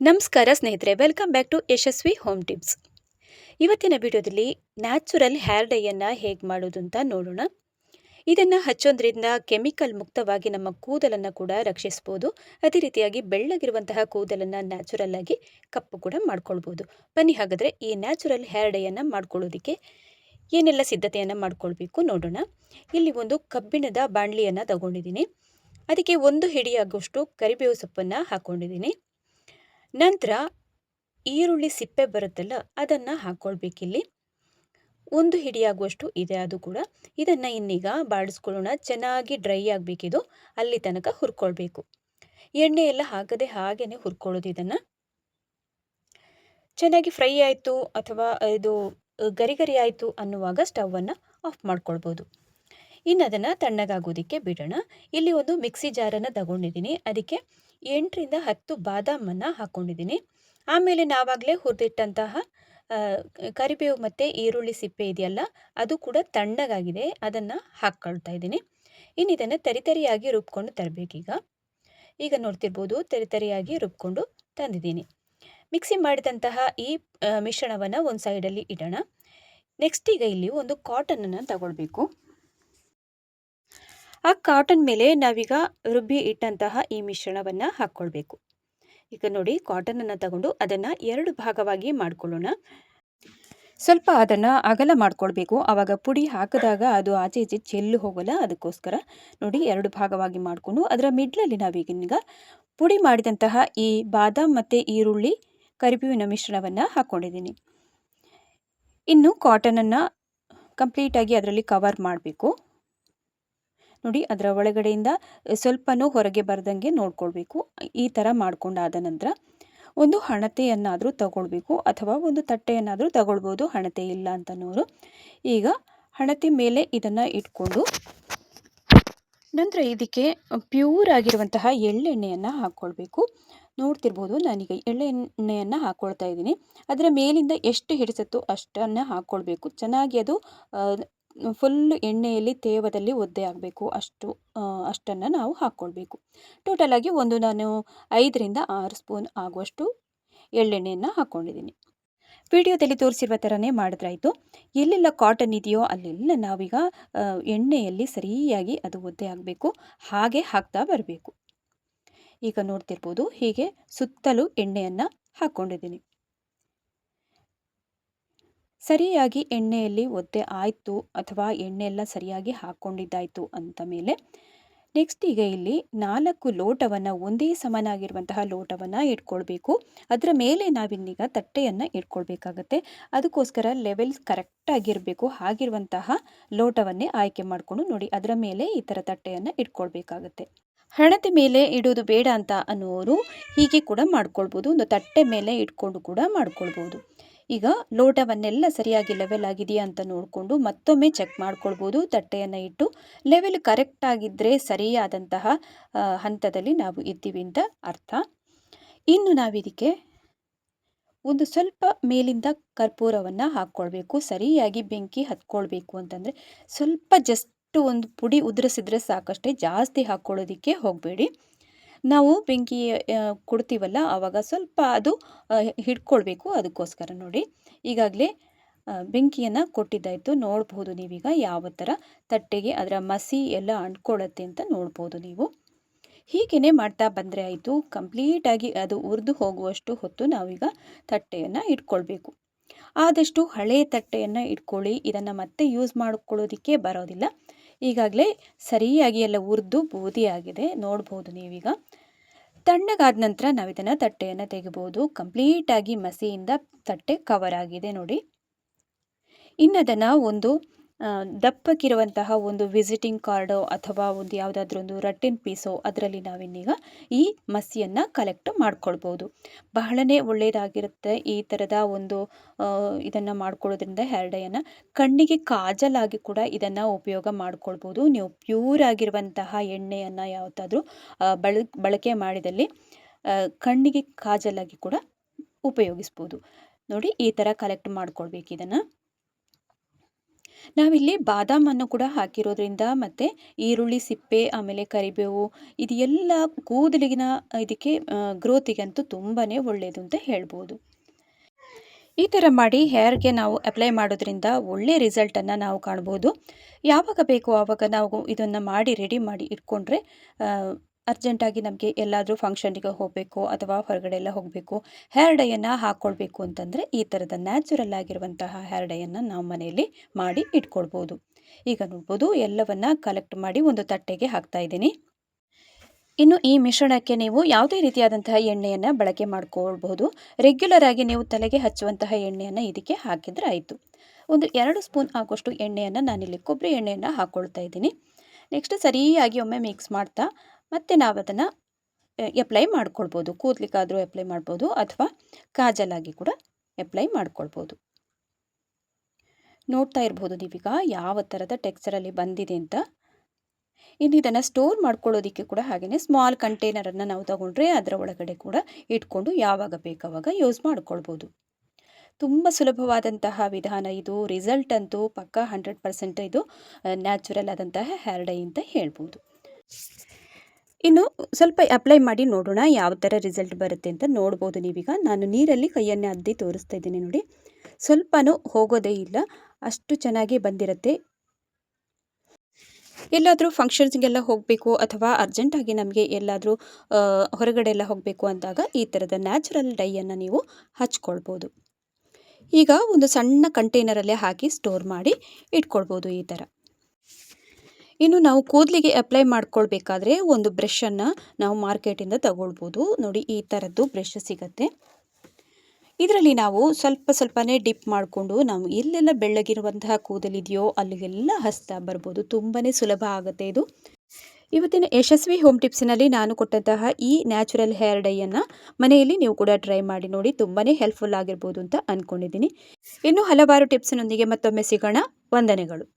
ನಮಸ್ಕಾರ ಸ್ನೇಹಿತರೆ, welcome back to Yashaswi home tips. ಇವತ್ತಿನ ವಿಡಿಯೋದಲ್ಲಿ ನ್ಯಾಚುರಲ್ ಹೇರ್ ಡೈಯನ್ನು ಹೇಗೆ ಮಾಡೋದು ಅಂತ ನೋಡೋಣ. ಇದನ್ನು ಹಚ್ಚೋದ್ರಿಂದ ಕೆಮಿಕಲ್ ಮುಕ್ತವಾಗಿ ನಮ್ಮ ಕೂದಲನ್ನು ಕೂಡ ರಕ್ಷಿಸ್ಬೋದು. ಅದೇ ರೀತಿಯಾಗಿ ಬೆಳ್ಳಗಿರುವಂತಹ ಕೂದಲನ್ನು ನ್ಯಾಚುರಲ್ ಆಗಿ ಕಪ್ಪು ಕೂಡ ಮಾಡ್ಕೊಳ್ಬೋದು. ಬನ್ನಿ ಹಾಗಾದರೆ ಈ ನ್ಯಾಚುರಲ್ ಹೇರ್ ಡೈಯನ್ನು ಮಾಡ್ಕೊಳ್ಳೋದಕ್ಕೆ ಏನೆಲ್ಲ ಸಿದ್ಧತೆಯನ್ನು ಮಾಡ್ಕೊಳ್ಬೇಕು ನೋಡೋಣ. ಇಲ್ಲಿ ಒಂದು ಕಬ್ಬಿಣದ ಬಾಣಲಿಯನ್ನು ತಗೊಂಡಿದ್ದೀನಿ. ಅದಕ್ಕೆ 1 ಹಿಡಿಯಾಗುವಷ್ಟು ಕರಿಬೇವು ಸೊಪ್ಪನ್ನು ಹಾಕ್ಕೊಂಡಿದ್ದೀನಿ. ನಂತರ ಈರುಳ್ಳಿ ಸಿಪ್ಪೆ ಬರುತ್ತಲ್ಲ, ಅದನ್ನು ಹಾಕ್ಕೊಳ್ಬೇಕಿಲ್ಲಿ. 1 ಹಿಡಿಯಾಗುವಷ್ಟು ಇದೆ ಅದು ಕೂಡ. ಇದನ್ನು ಇನ್ನೀಗ ಬಾಡಿಸ್ಕೊಳ್ಳೋಣ. ಚೆನ್ನಾಗಿ ಡ್ರೈ ಆಗಬೇಕಿದು, ಅಲ್ಲಿ ತನಕ ಹುರ್ಕೊಳ್ಬೇಕು. ಎಣ್ಣೆ ಎಲ್ಲ ಹಾಕದೆ ಹಾಗೇ ಹುರ್ಕೊಳ್ಳೋದು. ಇದನ್ನು ಚೆನ್ನಾಗಿ ಫ್ರೈ ಆಯಿತು ಅಥವಾ ಇದು ಗರಿ ಗರಿ ಆಯಿತು ಅನ್ನುವಾಗ ಸ್ಟವನ್ನು ಆಫ್ ಮಾಡ್ಕೊಳ್ಬೋದು. ಇನ್ನು ಅದನ್ನು ತಣ್ಣಗಾಗೋದಕ್ಕೆ ಬಿಡೋಣ. ಇಲ್ಲಿ ಒಂದು ಮಿಕ್ಸಿ ಜಾರನ್ನು ತಗೊಂಡಿದ್ದೀನಿ. ಅದಕ್ಕೆ 8 ರಿಂದ 10 ಬಾದಾಮನ್ನು ಹಾಕ್ಕೊಂಡಿದ್ದೀನಿ. ಆಮೇಲೆ ನಾವಾಗಲೇ ಹುರಿದಿಟ್ಟಂತಹ ಕರಿಬೇವು ಮತ್ತು ಈರುಳ್ಳಿ ಸಿಪ್ಪೆ ಇದೆಯಲ್ಲ, ಅದು ಕೂಡ ತಣ್ಣಗಾಗಿದೆ. ಅದನ್ನು ಹಾಕ್ಕೊಳ್ತಾ ಇದ್ದೀನಿ. ಇನ್ನು ಇದನ್ನು ತರಿಯಾಗಿ ರುಬ್ಕೊಂಡು ತರಬೇಕೀಗ. ಈಗ ನೋಡ್ತಿರ್ಬೋದು, ತರಿಯಾಗಿ ರುಬ್ಕೊಂಡು ತಂದಿದ್ದೀನಿ. ಮಿಕ್ಸಿ ಮಾಡಿದಂತಹ ಈ ಮಿಶ್ರಣವನ್ನು ಒಂದು ಸೈಡಲ್ಲಿ ಇಡೋಣ. ನೆಕ್ಸ್ಟ್ ಈಗ ಇಲ್ಲಿ ಒಂದು ಕಾಟನನ್ನು ತಗೊಳ್ಬೇಕು. ಆ ಕಾಟನ್ ಮೇಲೆ ನಾವೀಗ ರುಬ್ಬಿ ಇಟ್ಟಂತಹ ಈ ಮಿಶ್ರಣವನ್ನು ಹಾಕ್ಕೊಳ್ಬೇಕು. ಈಗ ನೋಡಿ, ಕಾಟನನ್ನು ತಗೊಂಡು ಅದನ್ನು 2 ಭಾಗವಾಗಿ ಮಾಡ್ಕೊಳ್ಳೋಣ. ಸ್ವಲ್ಪ ಅದನ್ನು ಅಗಲ ಮಾಡ್ಕೊಳ್ಬೇಕು. ಆವಾಗ ಪುಡಿ ಹಾಕಿದಾಗ ಅದು ಆಚೆ ಈಚೆ ಚೆಲ್ಲು ಹೋಗಲ್ಲ. ಅದಕ್ಕೋಸ್ಕರ ನೋಡಿ 2 ಭಾಗವಾಗಿ ಮಾಡಿಕೊಂಡು ಅದರ ಮಿಡ್ಲಲ್ಲಿ ನಾವೀಗ ಪುಡಿ ಮಾಡಿದಂತಹ ಈ ಬಾದಾಮ್ ಮತ್ತು ಈರುಳ್ಳಿ ಕರಿಬೇವಿನ ಮಿಶ್ರಣವನ್ನು ಹಾಕ್ಕೊಂಡಿದ್ದೀನಿ. ಇನ್ನು ಕಾಟನನ್ನು ಕಂಪ್ಲೀಟಾಗಿ ಅದರಲ್ಲಿ ಕವರ್ ಮಾಡಬೇಕು. ನೋಡಿ, ಅದರ ಒಳಗಡೆಯಿಂದ ಸ್ವಲ್ಪನೂ ಹೊರಗೆ ಬರದಂಗೆ ನೋಡ್ಕೊಳ್ಬೇಕು. ಈ ಥರ ಮಾಡ್ಕೊಂಡಾದ ನಂತರ ಒಂದು ಹಣತೆಯನ್ನಾದರೂ ತಗೊಳ್ಬೇಕು, ಅಥವಾ ಒಂದು ತಟ್ಟೆಯನ್ನಾದರೂ ತಗೊಳ್ಬೋದು, ಹಣತೆ ಇಲ್ಲ ಅಂತನೋರು. ಈಗ ಹಣತೆ ಮೇಲೆ ಇದನ್ನು ಇಟ್ಕೊಂಡು ನಂತರ ಇದಕ್ಕೆ ಪ್ಯೂರ್ ಆಗಿರುವಂತಹ ಎಳ್ಳೆಣ್ಣೆಯನ್ನು ಹಾಕ್ಕೊಳ್ಬೇಕು. ನೋಡ್ತಿರ್ಬೋದು, ನಾನೀಗ ಎಳ್ಳೆಣ್ಣೆಯನ್ನು ಹಾಕ್ಕೊಳ್ತಾ ಇದ್ದೀನಿ. ಅದರ ಮೇಲಿಂದ ಎಷ್ಟು ಹಿಡಿಸುತ್ತೋ ಅಷ್ಟನ್ನು ಹಾಕ್ಕೊಳ್ಬೇಕು. ಚೆನ್ನಾಗಿ ಅದು ಫುಲ್ ಎಣ್ಣೆಯಲ್ಲಿ ತೇವದಲ್ಲಿ ಒದ್ದೆ ಆಗಬೇಕು. ಅಷ್ಟನ್ನು ನಾವು ಹಾಕ್ಕೊಳ್ಬೇಕು. ಟೋಟಲಾಗಿ ನಾನು 5 ರಿಂದ 6 ಸ್ಪೂನ್ ಆಗುವಷ್ಟು ಎಳ್ಳೆಣ್ಣೆಯನ್ನು ಹಾಕ್ಕೊಂಡಿದ್ದೀನಿ. ವಿಡಿಯೋದಲ್ಲಿ ತೋರಿಸಿರುವ ಥರನೇ ಮಾಡಿದ್ರಾಯಿತು. ಎಲ್ಲೆಲ್ಲ ಕಾಟನ್ ಇದೆಯೋ ಅಲ್ಲೆಲ್ಲ ನಾವೀಗ ಎಣ್ಣೆಯಲ್ಲಿ ಸರಿಯಾಗಿ ಅದು ಒದ್ದೆ ಆಗಬೇಕು. ಹಾಗೆ ಹಾಕ್ತಾ ಬರಬೇಕು. ಈಗ ನೋಡ್ತಿರ್ಬೋದು, ಹೀಗೆ ಸುತ್ತಲೂ ಎಣ್ಣೆಯನ್ನು ಹಾಕ್ಕೊಂಡಿದ್ದೀನಿ. ಸರಿಯಾಗಿ ಎಣ್ಣೆಯಲ್ಲಿ ಒದ್ದೆ ಆಯಿತು ಅಥವಾ ಎಣ್ಣೆ ಎಲ್ಲ ಸರಿಯಾಗಿ ಹಾಕ್ಕೊಂಡಿದ್ದಾಯಿತು ಅಂತ ಮೇಲೆ ನೆಕ್ಸ್ಟ್ ಈಗ ಇಲ್ಲಿ 4 ಲೋಟವನ್ನು, ಒಂದೇ ಸಮನಾಗಿರುವಂತಹ ಲೋಟವನ್ನು ಇಟ್ಕೊಳ್ಬೇಕು. ಅದರ ಮೇಲೆ ನಾವಿನ್ನೀಗ ತಟ್ಟೆಯನ್ನು ಇಟ್ಕೊಳ್ಬೇಕಾಗತ್ತೆ. ಅದಕ್ಕೋಸ್ಕರ ಲೆವೆಲ್ಸ್ ಕರೆಕ್ಟಾಗಿರಬೇಕು. ಹಾಗಿರುವಂತಹ ಲೋಟವನ್ನೇ ಆಯ್ಕೆ ಮಾಡಿಕೊಂಡು ನೋಡಿ, ಅದರ ಮೇಲೆ ಈ ಥರ ತಟ್ಟೆಯನ್ನು ಇಟ್ಕೊಳ್ಬೇಕಾಗತ್ತೆ. ಹಣತೆ ಮೇಲೆ ಇಡೋದು ಬೇಡ ಅಂತ ಅನ್ನೋರು ಹೀಗೆ ಕೂಡ ಮಾಡ್ಕೊಳ್ಬೋದು. ಒಂದು ತಟ್ಟೆ ಮೇಲೆ ಇಟ್ಕೊಂಡು ಕೂಡ ಮಾಡ್ಕೊಳ್ಬೋದು. ಈಗ ಲೋಟವನ್ನೆಲ್ಲ ಸರಿಯಾಗಿ ಲೆವೆಲ್ ಆಗಿದೆಯಾ ಅಂತ ನೋಡಿಕೊಂಡು ಮತ್ತೊಮ್ಮೆ ಚೆಕ್ ಮಾಡ್ಕೊಳ್ಬೋದು. ತಟ್ಟೆಯನ್ನು ಇಟ್ಟು ಲೆವೆಲ್ ಕರೆಕ್ಟ್ ಆಗಿದ್ದರೆ ಸರಿಯಾದಂತಹ ಹಂತದಲ್ಲಿ ನಾವು ಇದ್ದೀವಿ ಅಂತ ಅರ್ಥ. ಇನ್ನು ನಾವಿದಕ್ಕೆ ಒಂದು ಸ್ವಲ್ಪ ಮೇಲಿಂದ ಕರ್ಪೂರವನ್ನು ಹಾಕ್ಕೊಳ್ಬೇಕು. ಸರಿಯಾಗಿ ಬೆಂಕಿ ಹತ್ಕೊಳ್ಬೇಕು ಅಂತಂದರೆ ಸ್ವಲ್ಪ ಜಸ್ಟ್ ಒಂದು ಪುಡಿ ಉದುರಿಸಿದ್ರೆ ಸಾಕಷ್ಟೇ, ಜಾಸ್ತಿ ಹಾಕ್ಕೊಳ್ಳೋದಕ್ಕೆ ಹೋಗಬೇಡಿ. ನಾವು ಬೆಂಕಿ ಕೊಡ್ತೀವಲ್ಲ, ಆವಾಗ ಸ್ವಲ್ಪ ಅದು ಹಿಡ್ಕೊಳ್ಬೇಕು. ಅದಕ್ಕೋಸ್ಕರ ನೋಡಿ, ಈಗಾಗಲೇ ಬೆಂಕಿಯನ್ನು ಕೊಟ್ಟಿದ್ದಾಯಿತು. ನೋಡ್ಬೋದು ನೀವೀಗ ಯಾವ ಥರ ತಟ್ಟೆಗೆ ಅದರ ಮಸಿ ಎಲ್ಲ ಅಂಟ್ಕೊಳ್ಳುತ್ತೆ ಅಂತ ನೋಡ್ಬೋದು ನೀವು. ಹೀಗೇ ಮಾಡ್ತಾ ಬಂದರೆ ಆಯಿತು. ಕಂಪ್ಲೀಟಾಗಿ ಅದು ಉರಿದು ಹೋಗುವಷ್ಟು ಹೊತ್ತು ನಾವೀಗ ತಟ್ಟೆಯನ್ನು ಇಟ್ಕೊಳ್ಬೇಕು. ಆದಷ್ಟು ಹಳೆಯ ತಟ್ಟೆಯನ್ನು ಇಟ್ಕೊಳ್ಳಿ. ಇದನ್ನು ಮತ್ತೆ ಯೂಸ್ ಮಾಡ್ಕೊಳ್ಳೋದಕ್ಕೆ ಬರೋದಿಲ್ಲ. ಈಗಾಗಲೇ ಸರಿಯಾಗಿ ಎಲ್ಲ ಹುರಿದು ಬೂದಿ ಆಗಿದೆ, ನೋಡ್ಬೋದು ನೀವೀಗ. ತಣ್ಣಗಾದ ನಂತರ ನಾವು ಇದನ್ನು ತಟ್ಟೆಯನ್ನು ತೆಗಿಬೋದು. ಕಂಪ್ಲೀಟಾಗಿ ಮಸಿಯಿಂದ ತಟ್ಟೆ ಕವರ್ ಆಗಿದೆ ನೋಡಿ. ಇನ್ನು ಅದನ್ನು ಒಂದು ದಪ್ಪಕ್ಕಿರುವಂತಹ ಒಂದು ವಿಸಿಟಿಂಗ್ ಕಾರ್ಡೋ ಅಥವಾ ಒಂದು ಯಾವುದಾದ್ರೂ ಒಂದು ರಟ್ಟಿನ ಪೀಸೋ ಅದರಲ್ಲಿ ನಾವಿನ್ನೀಗ ಈ ಮಸಿಯನ್ನು ಕಲೆಕ್ಟ್ ಮಾಡ್ಕೊಳ್ಬೋದು. ಬಹಳನೇ ಒಳ್ಳೆಯದಾಗಿರುತ್ತೆ ಈ ಥರದ ಒಂದು ಇದನ್ನು ಮಾಡ್ಕೊಳ್ಳೋದ್ರಿಂದ ಹೇರ್ ಡೈಯನ್ನು. ಕಣ್ಣಿಗೆ ಕಾಜಲಾಗಿ ಕೂಡ ಇದನ್ನು ಉಪಯೋಗ ಮಾಡ್ಕೊಳ್ಬೋದು. ನೀವು ಪ್ಯೂರ್ ಆಗಿರುವಂತಹ ಎಣ್ಣೆಯನ್ನು ಯಾವುದಾದ್ರೂ ಬಳಕೆ ಮಾಡಿದಲ್ಲಿ ಕಣ್ಣಿಗೆ ಕಾಜಲಾಗಿ ಕೂಡ ಉಪಯೋಗಿಸ್ಬೋದು. ನೋಡಿ, ಈ ಥರ ಕಲೆಕ್ಟ್ ಮಾಡ್ಕೊಳ್ಬೇಕು ಇದನ್ನು. ನಾವಿಲ್ಲಿ ಬಾದಾಮನ್ನು ಕೂಡ ಹಾಕಿರೋದ್ರಿಂದ ಮತ್ತು ಈರುಳ್ಳಿ ಸಿಪ್ಪೆ ಆಮೇಲೆ ಕರಿಬೇವು ಇದು ಎಲ್ಲ ಕೂದಲಿಗಿನ ಇದಕ್ಕೆ ಗ್ರೋತಿಗಂತೂ ತುಂಬಾ ಒಳ್ಳೆಯದು ಅಂತ ಹೇಳ್ಬೋದು. ಈ ಥರ ಮಾಡಿ ಹೇರ್ಗೆ ನಾವು ಅಪ್ಲೈ ಮಾಡೋದ್ರಿಂದ ಒಳ್ಳೆ ರಿಸಲ್ಟನ್ನು ನಾವು ಕಾಣ್ಬೋದು. ಯಾವಾಗ ಬೇಕೋ ಆವಾಗ ನಾವು ಇದನ್ನು ಮಾಡಿ ರೆಡಿ ಮಾಡಿ ಇಟ್ಕೊಂಡ್ರೆ ಅರ್ಜೆಂಟಾಗಿ ನಮಗೆ ಎಲ್ಲಾದರೂ ಫಂಕ್ಷನ್ನಿಗೆ ಹೋಗಬೇಕು ಅಥವಾ ಹೊರಗಡೆ ಎಲ್ಲ ಹೋಗಬೇಕು, ಹೇರ್ ಡೈಯನ್ನು ಹಾಕ್ಕೊಳ್ಬೇಕು ಅಂತಂದರೆ ಈ ಥರದ ನ್ಯಾಚುರಲ್ ಆಗಿರುವಂತಹ ಹೇರ್ ಡೈಯನ್ನು ನಾವು ಮನೆಯಲ್ಲಿ ಮಾಡಿ ಇಟ್ಕೊಳ್ಬೋದು. ಈಗ ನೋಡ್ಬೋದು ಎಲ್ಲವನ್ನು ಕಲೆಕ್ಟ್ ಮಾಡಿ ಒಂದು ತಟ್ಟೆಗೆ ಹಾಕ್ತಾ ಇದ್ದೀನಿ. ಇನ್ನು ಈ ಮಿಶ್ರಣಕ್ಕೆ ನೀವು ಯಾವುದೇ ರೀತಿಯಾದಂತಹ ಎಣ್ಣೆಯನ್ನು ಬಳಕೆ ಮಾಡ್ಕೊಳ್ಬಹುದು. ರೆಗ್ಯುಲರ್ ಆಗಿ ನೀವು ತಲೆಗೆ ಹಚ್ಚುವಂತಹ ಎಣ್ಣೆಯನ್ನು ಇದಕ್ಕೆ ಹಾಕಿದರೆ ಆಯಿತು. ಒಂದು 2 ಸ್ಪೂನ್ ಆಗುವಷ್ಟು ಎಣ್ಣೆಯನ್ನು ನಾನಿಲ್ಲಿ ಕೊಬ್ಬರಿ ಎಣ್ಣೆಯನ್ನು ಹಾಕ್ಕೊಳ್ತಾ ಇದ್ದೀನಿ. ನೆಕ್ಸ್ಟ್ ಸರಿಯಾಗಿ ಒಮ್ಮೆ ಮಿಕ್ಸ್ ಮಾಡ್ತಾ ಮತ್ತೆ ನಾವು ಅದನ್ನು ಅಪ್ಲೈ ಮಾಡ್ಕೊಳ್ಬೋದು. ಕೂದಲಿಗಾದರೂ ಅಪ್ಲೈ ಮಾಡ್ಬೋದು ಅಥವಾ ಕಾಜಲಾಗಿ ಕೂಡ ಅಪ್ಲೈ ಮಾಡ್ಕೊಳ್ಬೋದು. ನೋಡ್ತಾ ಇರ್ಬೋದು ನೀವೀಗ ಯಾವ ಥರದ ಟೆಕ್ಸ್ಚರಲ್ಲಿ ಬಂದಿದೆ ಅಂತ. ಇನ್ನು ಇದನ್ನು ಸ್ಟೋರ್ ಮಾಡ್ಕೊಳ್ಳೋದಕ್ಕೆ ಕೂಡ ಹಾಗೆಯೇ ಸ್ಮಾಲ್ ಕಂಟೈನರನ್ನು ನಾವು ತಗೊಂಡ್ರೆ ಅದರ ಒಳಗಡೆ ಕೂಡ ಇಟ್ಕೊಂಡು ಯಾವಾಗ ಬೇಕಾವಾಗ ಯೂಸ್ ಮಾಡ್ಕೊಳ್ಬೋದು. ತುಂಬ ಸುಲಭವಾದಂತಹ ವಿಧಾನ ಇದು. ರಿಸಲ್ಟ್ ಅಂತೂ ಪಕ್ಕಾ 100% ಇದು ನ್ಯಾಚುರಲ್ ಆದಂತಹ ಹೇರ್ ಡೈ ಅಂತ ಹೇಳ್ಬೋದು. ಇನ್ನು ಸ್ವಲ್ಪ ಅಪ್ಲೈ ಮಾಡಿ ನೋಡೋಣ ಯಾವ ಥರ ರಿಸಲ್ಟ್ ಬರುತ್ತೆ ಅಂತ. ನೋಡ್ಬೋದು ನೀವೀಗ ನಾನು ನೀರಲ್ಲಿ ಕೈಯನ್ನೇ ಅದ್ದಿ ತೋರಿಸ್ತಾ ಇದ್ದೀನಿ ನೋಡಿ. ಸ್ವಲ್ಪನೂ ಹೋಗೋದೇ ಇಲ್ಲ, ಅಷ್ಟು ಚೆನ್ನಾಗಿ ಬಂದಿರುತ್ತೆ. ಎಲ್ಲಾದರೂ ಫಂಕ್ಷನ್ಸ್ಗೆಲ್ಲ ಹೋಗಬೇಕು ಅಥವಾ ಅರ್ಜೆಂಟಾಗಿ ನಮಗೆ ಎಲ್ಲಾದರೂ ಹೊರಗಡೆ ಎಲ್ಲ ಹೋಗಬೇಕು ಅಂದಾಗ ಈ ಥರದ ನ್ಯಾಚುರಲ್ ಡೈಯನ್ನು ನೀವು ಹಚ್ಕೊಳ್ಬೋದು. ಈಗ ಒಂದು ಸಣ್ಣ ಕಂಟೈನರಲ್ಲೇ ಹಾಕಿ ಸ್ಟೋರ್ ಮಾಡಿ ಇಟ್ಕೊಳ್ಬೋದು ಈ ಥರ. ಇನ್ನು ನಾವು ಕೂದಲಿಗೆ ಅಪ್ಲೈ ಮಾಡ್ಕೊಳ್ಬೇಕಾದ್ರೆ ಒಂದು ಬ್ರಷನ್ನು ನಾವು ಮಾರ್ಕೆಟಿಂದ ತಗೊಳ್ಬೋದು. ನೋಡಿ ಈ ಥರದ್ದು ಬ್ರಷ್ ಸಿಗುತ್ತೆ. ಇದರಲ್ಲಿ ನಾವು ಸ್ವಲ್ಪನೇ ಡಿಪ್ ಮಾಡಿಕೊಂಡು ನಾವು ಎಲ್ಲೆಲ್ಲ ಬೆಳ್ಳಗಿರುವಂತಹ ಕೂದಲಿದೆಯೋ ಅಲ್ಲಿಗೆಲ್ಲ ಹಚ್ತಾ ಬರ್ಬೋದು. ತುಂಬಾ ಸುಲಭ ಆಗುತ್ತೆ ಇದು. ಇವತ್ತಿನ ಯಶಸ್ವಿ ಹೋಮ್ ಟಿಪ್ಸಿನಲ್ಲಿ ನಾನು ಕೊಟ್ಟಂತಹ ಈ ನ್ಯಾಚುರಲ್ ಹೇರ್ ಡೈಯನ್ನು ಮನೆಯಲ್ಲಿ ನೀವು ಕೂಡ ಟ್ರೈ ಮಾಡಿ ನೋಡಿ. ತುಂಬಾ ಹೆಲ್ಪ್ಫುಲ್ ಆಗಿರ್ಬೋದು ಅಂತ ಅಂದ್ಕೊಂಡಿದ್ದೀನಿ. ಇನ್ನೂ ಹಲವಾರು ಟಿಪ್ಸ್ನೊಂದಿಗೆ ಮತ್ತೊಮ್ಮೆ ಸಿಗೋಣ. ವಂದನೆಗಳು.